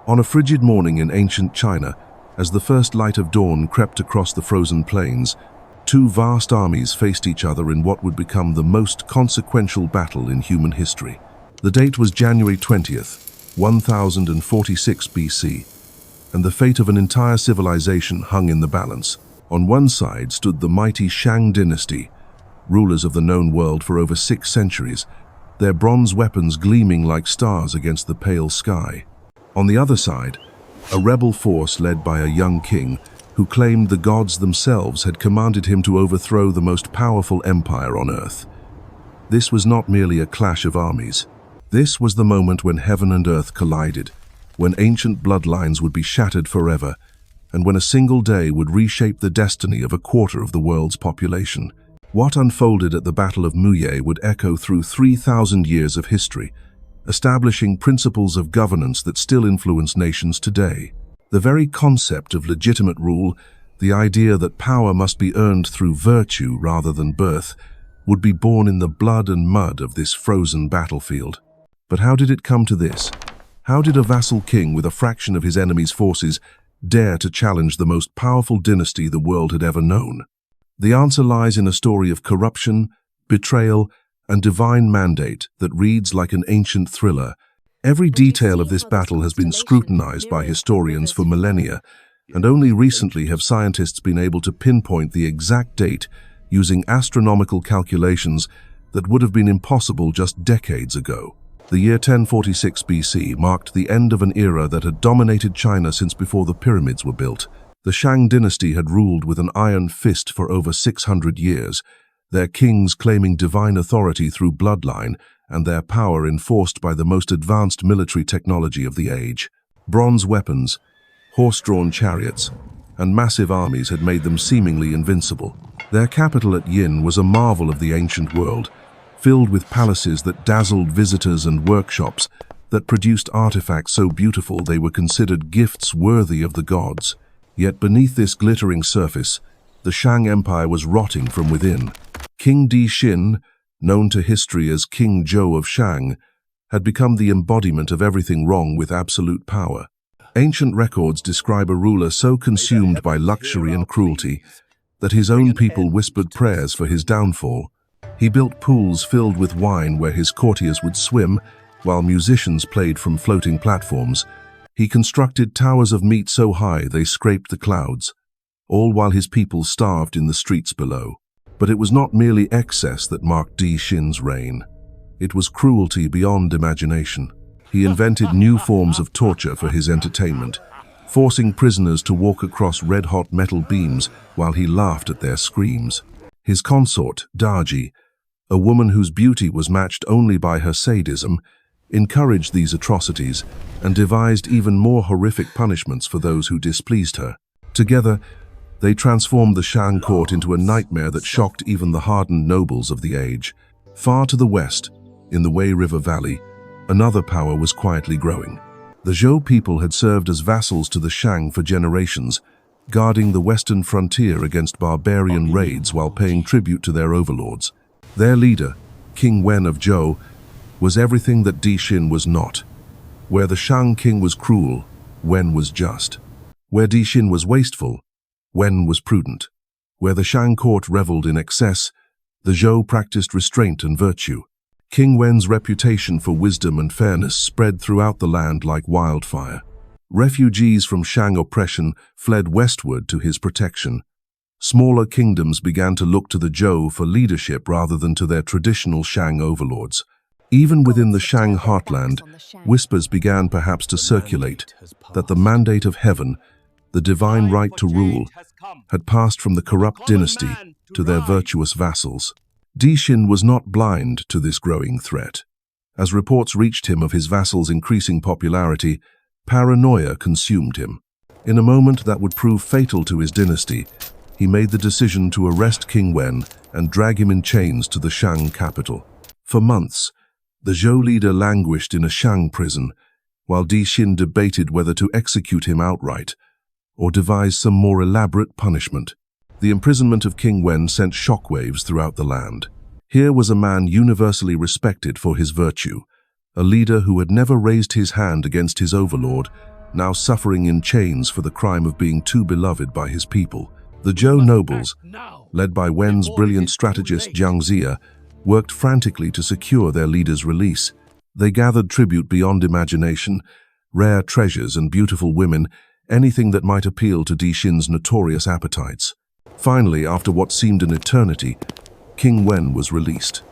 On a frigid morning in ancient China, as the first light of dawn crept across the frozen plains, two vast armies faced each other in what would become the most consequential battle in human history. The date was January 20th, 1046 BC, and the fate of an entire civilization hung in the balance. On one side stood the mighty Shang Dynasty, rulers of the known world for over 6 centuries, their bronze weapons gleaming like stars against the pale sky. On the other side, a rebel force led by a young king who claimed the gods themselves had commanded him to overthrow the most powerful empire on earth. This was not merely a clash of armies. This was the moment when heaven and earth collided, when ancient bloodlines would be shattered forever, and when a single day would reshape the destiny of a quarter of the world's population. What unfolded at the Battle of Muye would echo through 3,000 years of history, establishing principles of governance that still influence nations today. The very concept of legitimate rule, the idea that power must be earned through virtue rather than birth, would be born in the blood and mud of this frozen battlefield. But how did it come to this? How did a vassal king with a fraction of his enemy's forces dare to challenge the most powerful dynasty the world had ever known? The answer lies in a story of corruption, betrayal, and divine mandate that reads like an ancient thriller. Every detail of this battle has been scrutinized by historians for millennia, and only recently have scientists been able to pinpoint the exact date using astronomical calculations that would have been impossible just decades ago. The year 1046 BC marked the end of an era that had dominated China since before the pyramids were built. The Shang Dynasty had ruled with an iron fist for over 600 years, their kings claiming divine authority through bloodline and their power enforced by the most advanced military technology of the age. Bronze weapons, horse-drawn chariots, and massive armies had made them seemingly invincible. Their capital at Yin was a marvel of the ancient world, filled with palaces that dazzled visitors and workshops that produced artifacts so beautiful they were considered gifts worthy of the gods. Yet beneath this glittering surface, the Shang Empire was rotting from within. King Dixin, known to history as King Zhou of Shang, had become the embodiment of everything wrong with absolute power. Ancient records describe a ruler so consumed by luxury and cruelty that his own people whispered prayers for his downfall. He built pools filled with wine where his courtiers would swim, while musicians played from floating platforms. He constructed towers of meat so high they scraped the clouds, all while his people starved in the streets below. But it was not merely excess that marked Dixin's reign. It was cruelty beyond imagination. He invented new forms of torture for his entertainment, forcing prisoners to walk across red-hot metal beams while he laughed at their screams. His consort, Daji, a woman whose beauty was matched only by her sadism, encouraged these atrocities and devised even more horrific punishments for those who displeased her. Together, they transformed the Shang court into a nightmare that shocked even the hardened nobles of the age. Far to the west, in the Wei River Valley, another power was quietly growing. The Zhou people had served as vassals to the Shang for generations, guarding the western frontier against barbarian raids while paying tribute to their overlords. Their leader, King Wen of Zhou, was everything that Dixin was not. Where the Shang king was cruel, Wen was just. Where Dixin was wasteful, Wen was prudent. Where the Shang court reveled in excess, the Zhou practiced restraint and virtue. King Wen's reputation for wisdom and fairness spread throughout the land like wildfire. Refugees from Shang oppression fled westward to his protection. Smaller kingdoms began to look to the Zhou for leadership rather than to their traditional Shang overlords. Even within the Shang heartland, whispers began perhaps to circulate that the mandate of heaven, the divine right to rule, had passed from the corrupt dynasty to their virtuous vassals. Dixin was not blind to this growing threat. As reports reached him of his vassals' increasing popularity, paranoia consumed him. In a moment that would prove fatal to his dynasty, he made the decision to arrest King Wen and drag him in chains to the Shang capital. For months, the Zhou leader languished in a Shang prison, while Dixin debated whether to execute him outright or devise some more elaborate punishment. The imprisonment of King Wen sent shockwaves throughout the land. Here was a man universally respected for his virtue, a leader who had never raised his hand against his overlord, now suffering in chains for the crime of being too beloved by his people. The Zhou nobles, led by Wen's brilliant strategist Jiang Ziya, worked frantically to secure their leader's release. They gathered tribute beyond imagination, rare treasures and beautiful women, anything that might appeal to Dixin's notorious appetites. Finally, after what seemed an eternity, King Wen was released.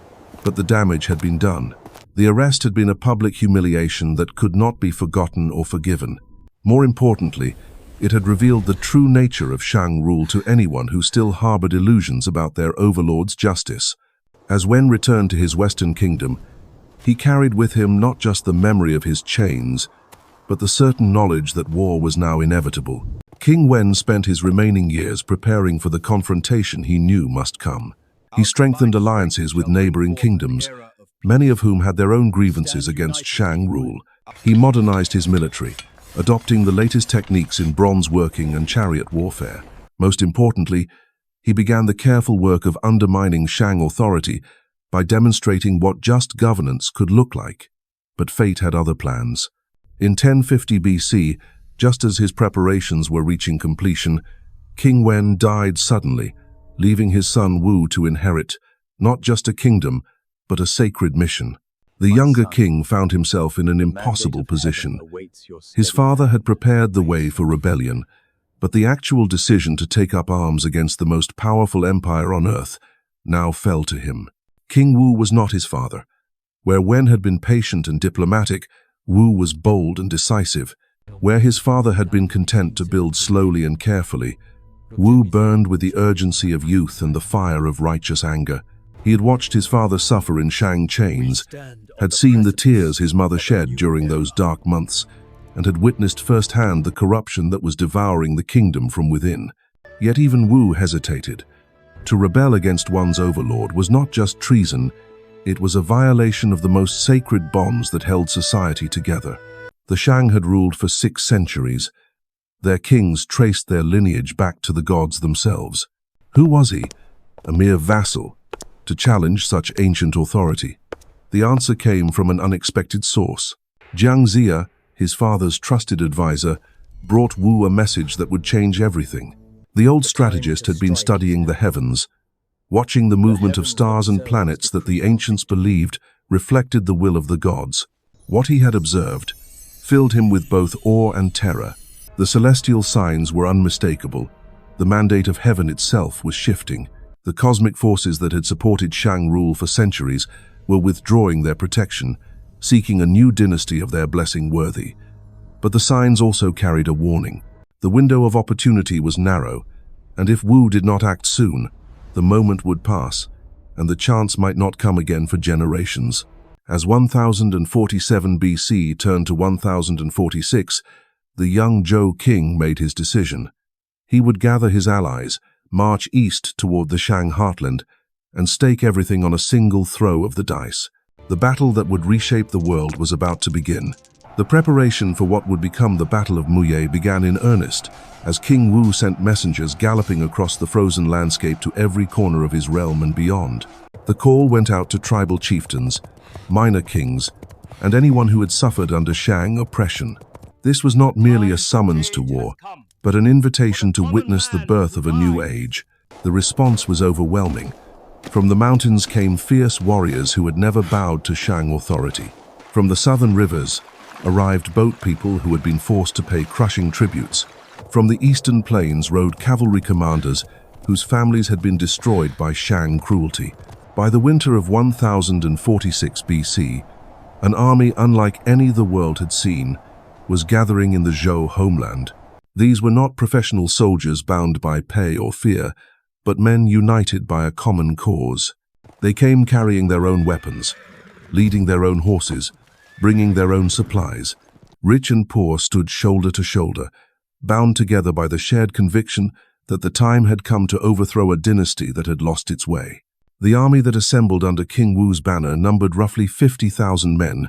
But the damage had been done. The arrest had been a public humiliation that could not be forgotten or forgiven. More importantly, it had revealed the true nature of Shang rule to anyone who still harbored illusions about their overlord's justice. As Wen returned to his Western kingdom, he carried with him not just the memory of his chains, but the certain knowledge that war was now inevitable. King Wen spent his remaining years preparing for the confrontation he knew must come. He strengthened alliances with neighboring kingdoms, many of whom had their own grievances against Shang rule. He modernized his military, adopting the latest techniques in bronze working and chariot warfare. Most importantly, he began the careful work of undermining Shang authority by demonstrating what just governance could look like. But fate had other plans. In 1050 BC, just as his preparations were reaching completion, King Wen died suddenly, leaving his son Wu to inherit not just a kingdom, but a sacred mission. The younger king found himself in an impossible position. His father had prepared the way for rebellion, but the actual decision to take up arms against the most powerful empire on earth now fell to him. King Wu was not his father. Where Wen had been patient and diplomatic, Wu was bold and decisive. Where his father had been content to build slowly and carefully, Wu burned with the urgency of youth and the fire of righteous anger. He had watched his father suffer in Shang chains, had seen the tears his mother shed during those dark months, and had witnessed firsthand the corruption that was devouring the kingdom from within. Yet even Wu hesitated. To rebel against one's overlord was not just treason, it was a violation of the most sacred bonds that held society together. The Shang had ruled for 6 centuries. Their kings traced their lineage back to the gods themselves. Who was he? A mere vassal, to challenge such ancient authority? The answer came from an unexpected source. Jiang Ziya, his father's trusted advisor, brought Wu a message that would change everything. The old strategist had been studying the heavens, watching the movement of stars and planets that the ancients believed reflected the will of the gods. What he had observed filled him with both awe and terror. The celestial signs were unmistakable. The mandate of heaven itself was shifting. The cosmic forces that had supported Shang rule for centuries were withdrawing their protection, seeking a new dynasty of their blessing worthy. But the signs also carried a warning. The window of opportunity was narrow, and if Wu did not act soon, the moment would pass, and the chance might not come again for generations. As 1047 BC turned to 1046, the young Zhou king made his decision. He would gather his allies, march east toward the Shang heartland, and stake everything on a single throw of the dice. The battle that would reshape the world was about to begin. The preparation for what would become the Battle of Muye began in earnest, as King Wu sent messengers galloping across the frozen landscape to every corner of his realm and beyond. The call went out to tribal chieftains, minor kings, and anyone who had suffered under Shang oppression. This was not merely a summons to war, but an invitation to witness the birth of a new age. The response was overwhelming. From the mountains came fierce warriors who had never bowed to Shang authority. From the southern rivers arrived boat people who had been forced to pay crushing tributes. From the eastern plains rode cavalry commanders whose families had been destroyed by Shang cruelty. By the winter of 1046 BC, an army unlike any the world had seen was gathering in the Zhou homeland. These were not professional soldiers bound by pay or fear, but men united by a common cause. They came carrying their own weapons, leading their own horses, bringing their own supplies. Rich and poor stood shoulder to shoulder, bound together by the shared conviction that the time had come to overthrow a dynasty that had lost its way. The army that assembled under King Wu's banner numbered roughly 50,000 men,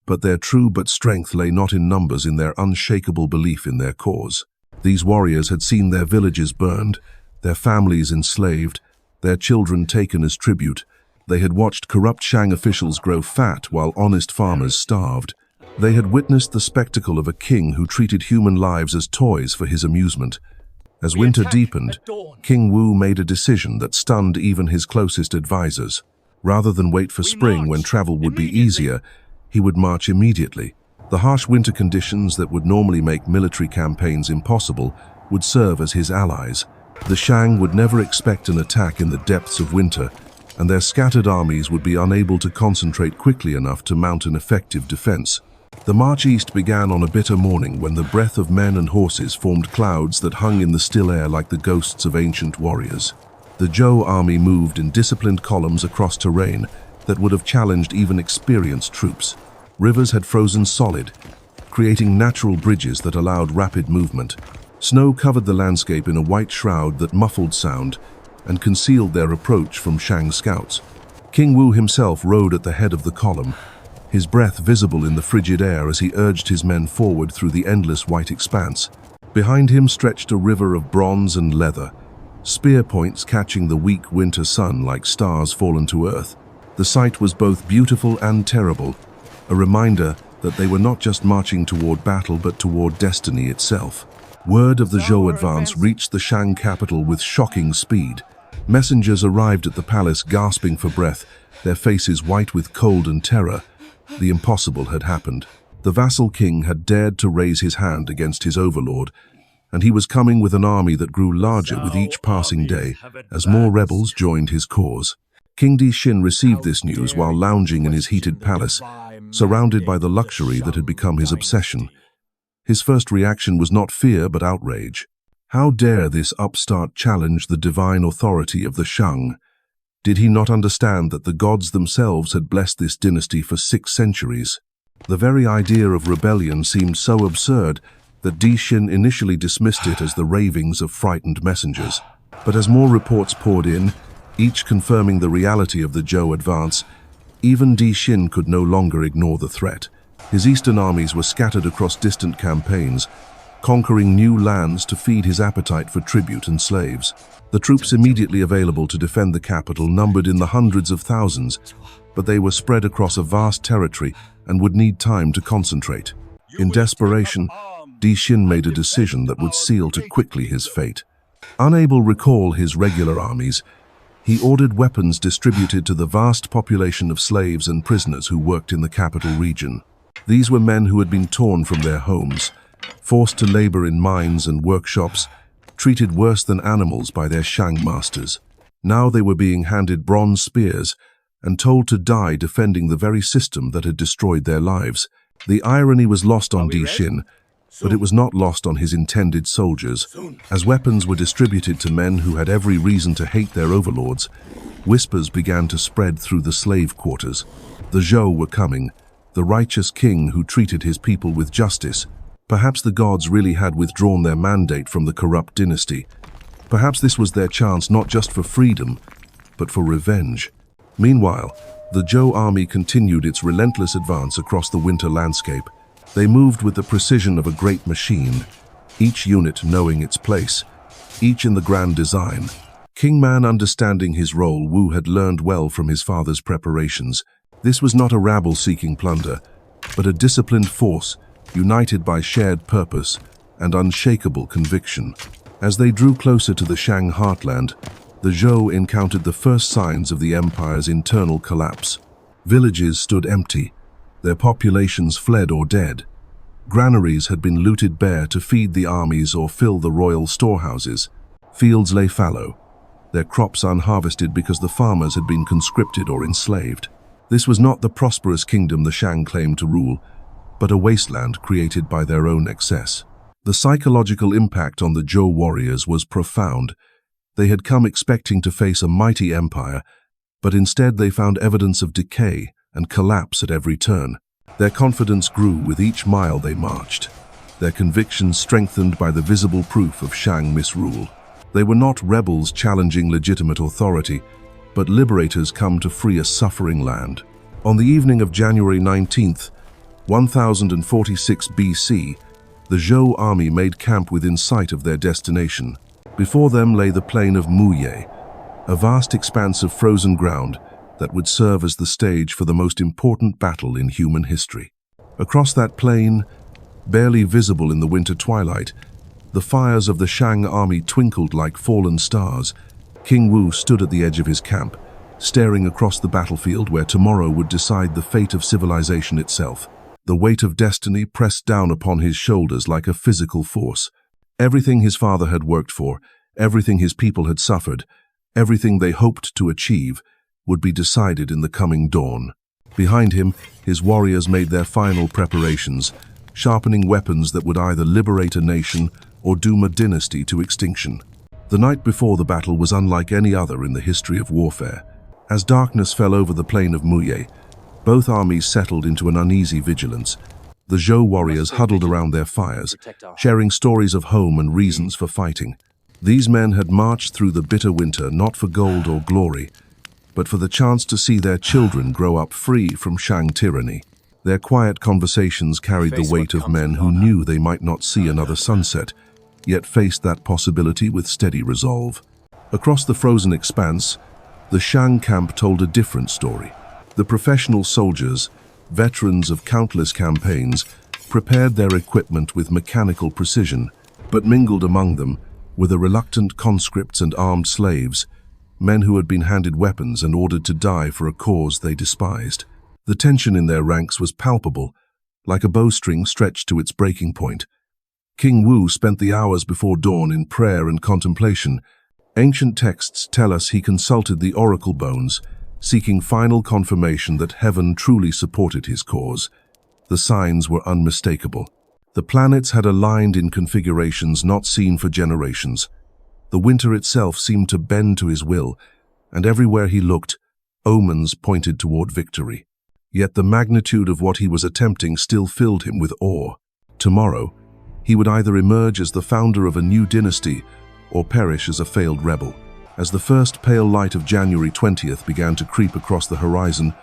but their true strength lay not in numbers, in their unshakable belief in their cause. These warriors had seen their villages burned, their families enslaved, their children taken as tribute. They had watched corrupt Shang officials grow fat while honest farmers starved. They had witnessed the spectacle of a king who treated human lives as toys for his amusement. As winter deepened, King Wu made a decision that stunned even his closest advisors. Rather than wait for spring when travel would be easier, he would march immediately. The harsh winter conditions that would normally make military campaigns impossible would serve as his allies. The Shang would never expect an attack in the depths of winter, and their scattered armies would be unable to concentrate quickly enough to mount an effective defense. The march east began on a bitter morning when the breath of men and horses formed clouds that hung in the still air like the ghosts of ancient warriors. The Zhou army moved in disciplined columns across terrain that would have challenged even experienced troops. Rivers had frozen solid, creating natural bridges that allowed rapid movement. Snow covered the landscape in a white shroud that muffled sound and concealed their approach from Shang scouts. King Wu himself rode at the head of the column, his breath visible in the frigid air as he urged his men forward through the endless white expanse. Behind him stretched a river of bronze and leather, spear points catching the weak winter sun like stars fallen to earth. The sight was both beautiful and terrible, a reminder that they were not just marching toward battle but toward destiny itself. Word of the Zhou advance reached the Shang capital with shocking speed. Messengers arrived at the palace gasping for breath, their faces white with cold and terror. The impossible had happened. The vassal king had dared to raise his hand against his overlord, and he was coming with an army that grew larger with each passing day as more rebels joined his cause. King Dixin received this news while lounging in his heated palace, surrounded by the luxury that had become his obsession. His first reaction was not fear but outrage. How dare this upstart challenge the divine authority of the Shang? Did he not understand that the gods themselves had blessed this dynasty for 6 centuries? The very idea of rebellion seemed so absurd that Dixin initially dismissed it as the ravings of frightened messengers. But as more reports poured in, each confirming the reality of the Zhou advance, even Dixin could no longer ignore the threat. His eastern armies were scattered across distant campaigns, conquering new lands to feed his appetite for tribute and slaves. The troops immediately available to defend the capital numbered in the hundreds of thousands, but they were spread across a vast territory and would need time to concentrate. In desperation, Dixin made a decision that would seal too quickly his fate. Unable to recall his regular armies, he ordered weapons distributed to the vast population of slaves and prisoners who worked in the capital region. These were men who had been torn from their homes, forced to labor in mines and workshops, treated worse than animals by their Shang masters. Now they were being handed bronze spears and told to die defending the very system that had destroyed their lives. The irony was lost on Dixin, but it was not lost on his intended soldiers. As weapons were distributed to men who had every reason to hate their overlords, whispers began to spread through the slave quarters. The Zhou were coming, the righteous king who treated his people with justice. Perhaps the gods really had withdrawn their mandate from the corrupt dynasty. Perhaps this was their chance not just for freedom, but for revenge. Meanwhile, the Zhou army continued its relentless advance across the winter landscape. They moved with the precision of a great machine, each unit knowing its place, each in the grand design. King Man understanding his role, Wu had learned well from his father's preparations. This was not a rabble seeking plunder, but a disciplined force united by shared purpose and unshakable conviction. As they drew closer to the Shang heartland, the Zhou encountered the first signs of the empire's internal collapse. Villages stood empty, their populations fled or dead. Granaries had been looted bare to feed the armies or fill the royal storehouses. Fields lay fallow, their crops unharvested because the farmers had been conscripted or enslaved. This was not the prosperous kingdom the Shang claimed to rule, but a wasteland created by their own excess. The psychological impact on the Zhou warriors was profound. They had come expecting to face a mighty empire, but instead they found evidence of decay and collapse at every turn. Their confidence grew with each mile they marched, their convictions strengthened by the visible proof of Shang misrule. They were not rebels challenging legitimate authority, but liberators come to free a suffering land. On the evening of January 19th, 1046 BC, the Zhou army made camp within sight of their destination. Before them lay the plain of Muye, a vast expanse of frozen ground that would serve as the stage for the most important battle in human history. Across that plain, barely visible in the winter twilight, the fires of the Shang army twinkled like fallen stars. King Wu stood at the edge of his camp, staring across the battlefield where tomorrow would decide the fate of civilization itself. The weight of destiny pressed down upon his shoulders like a physical force. Everything his father had worked for, everything his people had suffered, everything they hoped to achieve, would be decided in the coming dawn. Behind him, his warriors made their final preparations, sharpening weapons that would either liberate a nation or doom a dynasty to extinction. The night before the battle was unlike any other in the history of warfare. As darkness fell over the plain of Muye, both armies settled into an uneasy vigilance. The Zhou warriors huddled around their fires, sharing stories of home and reasons for fighting. These men had marched through the bitter winter not for gold or glory, but for the chance to see their children grow up free from Shang tyranny. Their quiet conversations carried the weight of men who knew they might not see another sunset, yet faced that possibility with steady resolve. Across the frozen expanse, the Shang camp told a different story. The professional soldiers, veterans of countless campaigns, prepared their equipment with mechanical precision, but mingled among them were the reluctant conscripts and armed slaves, men who had been handed weapons and ordered to die for a cause they despised. The tension in their ranks was palpable, like a bowstring stretched to its breaking point. King Wu spent the hours before dawn in prayer and contemplation. Ancient texts tell us he consulted the oracle bones, seeking final confirmation that heaven truly supported his cause. The signs were unmistakable. The planets had aligned in configurations not seen for generations. The winter itself seemed to bend to his will, and everywhere he looked, omens pointed toward victory. Yet the magnitude of what he was attempting still filled him with awe. Tomorrow, he would either emerge as the founder of a new dynasty or perish as a failed rebel. As the first pale light of January 20th began to creep across the horizon,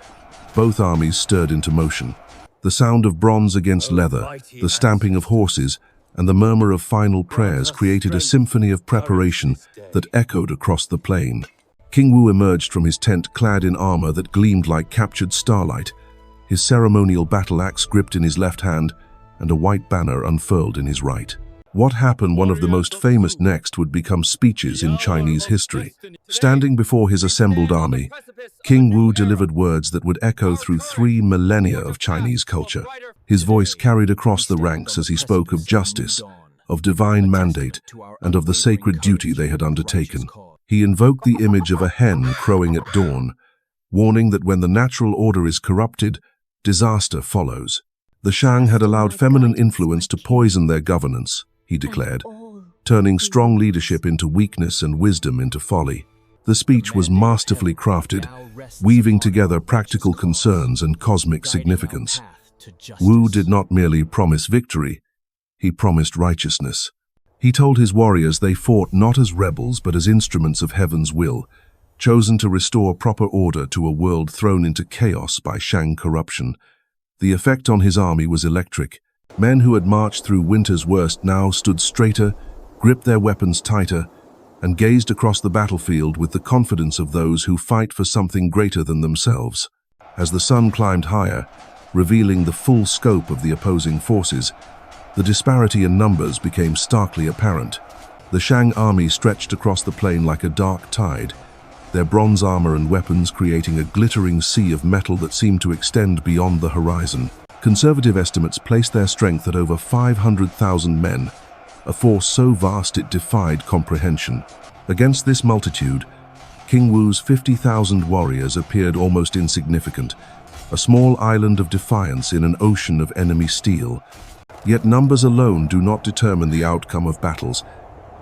both armies stirred into motion. The sound of bronze against leather, the stamping of horses, and the murmur of final prayers created a symphony of preparation that echoed across the plain. King Wu emerged from his tent clad in armor that gleamed like captured starlight, his ceremonial battle axe gripped in his left hand and a white banner unfurled in his right. What happened one of the most famous next would become speeches in Chinese history. Standing before his assembled army, King Wu delivered words that would echo through 3 millennia of Chinese culture. His voice carried across the ranks as he spoke of justice, of divine mandate, and of the sacred duty they had undertaken. He invoked the image of a hen crowing at dawn, warning that when the natural order is corrupted, disaster follows. The Shang had allowed feminine influence to poison their governance, he declared, turning strong leadership into weakness and wisdom into folly. The speech was masterfully crafted, weaving together practical concerns and cosmic significance. Wu did not merely promise victory, he promised righteousness. He told his warriors they fought not as rebels but as instruments of heaven's will, chosen to restore proper order to a world thrown into chaos by Shang corruption. The effect on his army was electric. Men who had marched through winter's worst now stood straighter, gripped their weapons tighter, and gazed across the battlefield with the confidence of those who fight for something greater than themselves. As the sun climbed higher, revealing the full scope of the opposing forces, the disparity in numbers became starkly apparent. The Shang army stretched across the plain like a dark tide, their bronze armor and weapons creating a glittering sea of metal that seemed to extend beyond the horizon. Conservative estimates placed their strength at over 500,000 men, a force so vast it defied comprehension. Against this multitude, King Wu's 50,000 warriors appeared almost insignificant, a small island of defiance in an ocean of enemy steel. Yet numbers alone do not determine the outcome of battles,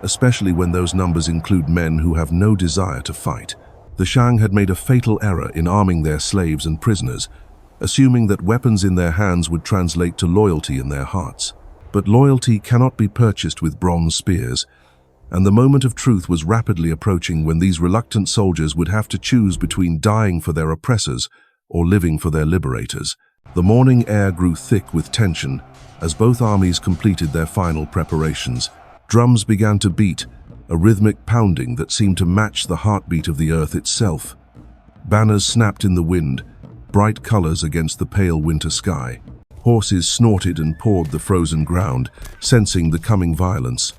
especially when those numbers include men who have no desire to fight. The Shang had made a fatal error in arming their slaves and prisoners, assuming that weapons in their hands would translate to loyalty in their hearts. But loyalty cannot be purchased with bronze spears, and the moment of truth was rapidly approaching when these reluctant soldiers would have to choose between dying for their oppressors or living for their liberators. The morning air grew thick with tension as both armies completed their final preparations. Drums began to beat, a rhythmic pounding that seemed to match the heartbeat of the earth itself. Banners snapped in the wind, bright colors against the pale winter sky. Horses snorted and pawed the frozen ground, sensing the coming violence.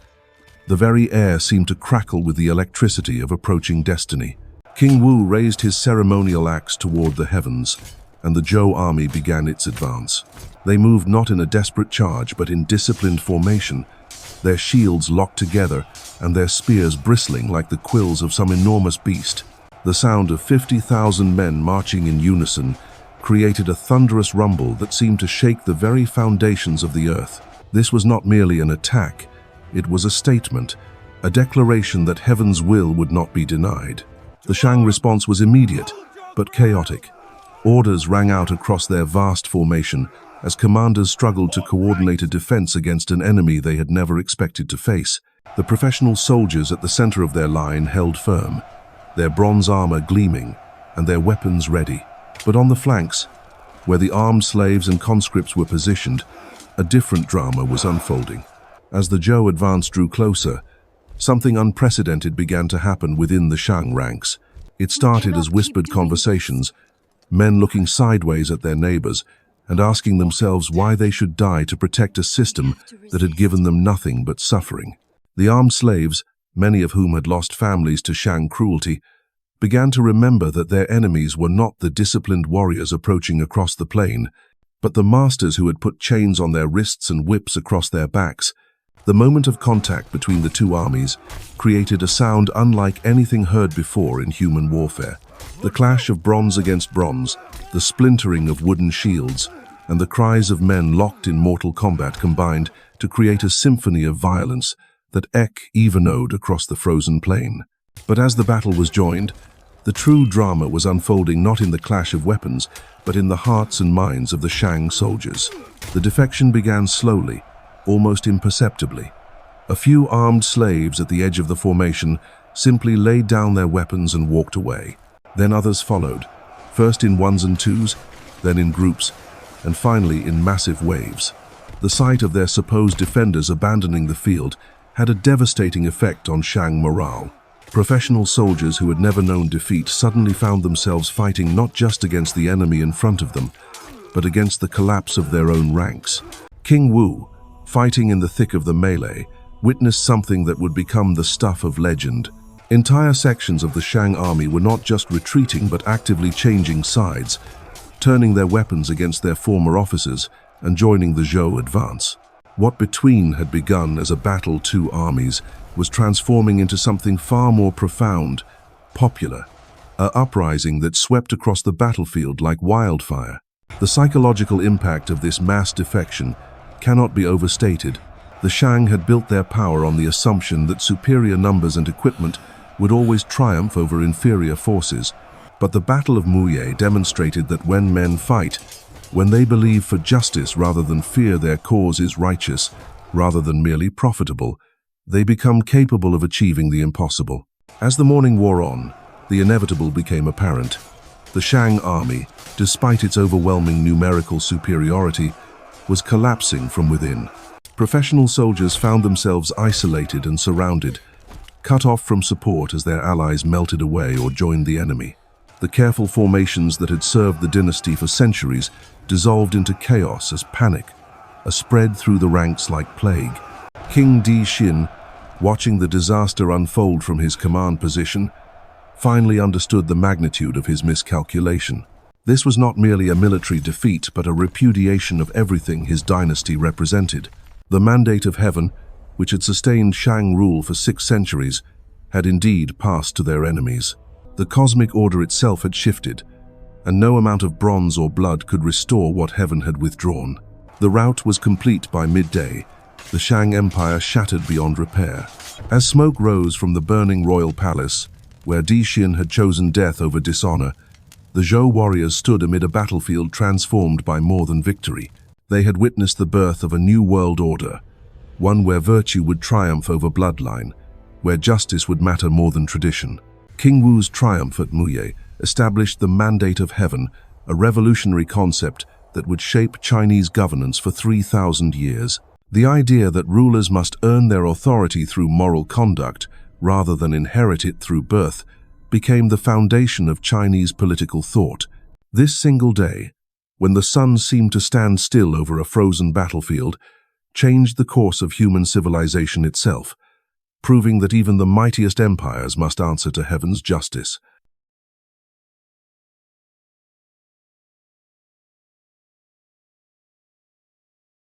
The very air seemed to crackle with the electricity of approaching destiny. King Wu raised his ceremonial axe toward the heavens, and the Zhou army began its advance. They moved not in a desperate charge, but in disciplined formation, their shields locked together and their spears bristling like the quills of some enormous beast. The sound of 50,000 men marching in unison created a thunderous rumble that seemed to shake the very foundations of the earth. This was not merely an attack, it was a statement, a declaration that heaven's will would not be denied. The Shang response was immediate, but chaotic. Orders rang out across their vast formation as commanders struggled to coordinate a defense against an enemy they had never expected to face. The professional soldiers at the center of their line held firm, their bronze armor gleaming and their weapons ready. But on the flanks, where the armed slaves and conscripts were positioned, a different drama was unfolding. As the Zhou advance drew closer, something unprecedented began to happen within the Shang ranks. It started as whispered conversations, men looking sideways at their neighbors and asking themselves why they should die to protect a system that had given them nothing but suffering. The armed slaves, many of whom had lost families to Shang cruelty, began to remember that their enemies were not the disciplined warriors approaching across the plain, but the masters who had put chains on their wrists and whips across their backs. The moment of contact between the two armies created a sound unlike anything heard before in human warfare. The clash of bronze against bronze, the splintering of wooden shields, and the cries of men locked in mortal combat combined to create a symphony of violence that echoed across the frozen plain. But as the battle was joined, the true drama was unfolding not in the clash of weapons, but in the hearts and minds of the Shang soldiers. The defection began slowly, almost imperceptibly. A few armed slaves at the edge of the formation simply laid down their weapons and walked away. Then others followed, first in ones and twos, then in groups, and finally in massive waves. The sight of their supposed defenders abandoning the field had a devastating effect on Shang morale. Professional soldiers who had never known defeat suddenly found themselves fighting not just against the enemy in front of them, but against the collapse of their own ranks. King Wu, fighting in the thick of the melee, witnessed something that would become the stuff of legend. Entire sections of the Shang army were not just retreating but actively changing sides, turning their weapons against their former officers and joining the Zhou advance. What between had begun as a battle two armies was transforming into something far more profound, popular, an uprising that swept across the battlefield like wildfire. The psychological impact of this mass defection cannot be overstated. The Shang had built their power on the assumption that superior numbers and equipment would always triumph over inferior forces, but the Battle of Muye demonstrated that when men fight, when they believe for justice rather than fear their cause is righteous, rather than merely profitable, they become capable of achieving the impossible. As the morning wore on, the inevitable became apparent. The Shang army, despite its overwhelming numerical superiority, was collapsing from within. Professional soldiers found themselves isolated and surrounded, cut off from support as their allies melted away or joined the enemy. The careful formations that had served the dynasty for centuries dissolved into chaos as panic spread through the ranks like plague. King Daji, watching the disaster unfold from his command position, finally understood the magnitude of his miscalculation. This was not merely a military defeat, but a repudiation of everything his dynasty represented. The mandate of heaven, which had sustained Shang rule for 6 centuries, had indeed passed to their enemies. The cosmic order itself had shifted, and no amount of bronze or blood could restore what heaven had withdrawn. The rout was complete by midday, the Shang Empire shattered beyond repair. As smoke rose from the burning royal palace, where Daji had chosen death over dishonor, the Zhou warriors stood amid a battlefield transformed by more than victory. They had witnessed the birth of a new world order, one where virtue would triumph over bloodline, where justice would matter more than tradition. King Wu's triumph at Muye established the mandate of heaven, a revolutionary concept that would shape Chinese governance for 3,000 years. The idea that rulers must earn their authority through moral conduct rather than inherit it through birth became the foundation of Chinese political thought. This single day, when the sun seemed to stand still over a frozen battlefield, changed the course of human civilization itself, proving that even the mightiest empires must answer to heaven's justice.